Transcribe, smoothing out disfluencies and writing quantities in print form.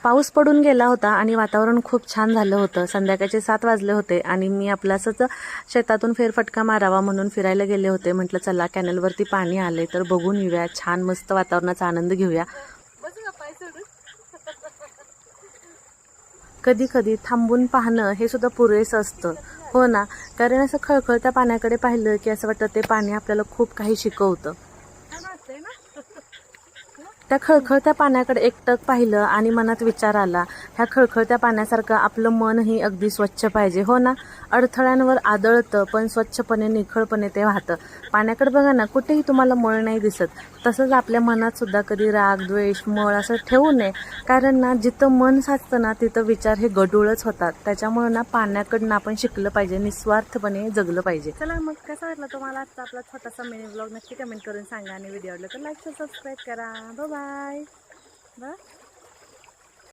पाऊस पडून गेला होता आणि वातावरण खूप छान झालं होतं. संध्याकाळचे 7 वाजले होते आणि मी आपलं असंच शेतातून फेरफटका मारावा म्हणून फिरायला गेले होते. म्हटलं चला कॅनलवरती पाणी आले तर बघून येऊया, छान मस्त वातावरणाचा आनंद घेऊया. कधी कधी थांबून पाहणं हे सुद्धा पुरेसं असतं, हो ना. कारण असं खळखळत्या पाण्याकडे पाहिलं की असं वाटतं ते पाणी आपल्याला खूप काही शिकवतं. त्या खळखळत्या पाण्याकडे एकटक पाहिलं आणि मनात विचार आला, ह्या खळखळत्या पाण्यासारखं आपलं मनही अगदी स्वच्छ पाहिजे, हो ना. अडथळ्यांवर आदळतं पण स्वच्छपणे निखळपणे ते वाहतं. पाण्याकडे बघा ना, कुठेही तुम्हाला मळ नाही दिसत. तसंच आपल्या मनात सुद्धा कधी राग द्वेष मळ असं ठेवू नये. कारण ना, जिथं मन साचतं ना तिथं विचार हे गढूळच होतात. त्याच्यामुळे ना पाण्याकडनं आपण शिकलं पाहिजे, निस्वार्थपणे जगलं पाहिजे. चला मग, कसा वाटला तुम्हाला आजचा आपला छोटासा मिनी ब्लॉग? नक्की कमेंट करून सांगा आणि व्हिडिओ आवडला तर लाईक सबस्क्राईब करा. Bye bye.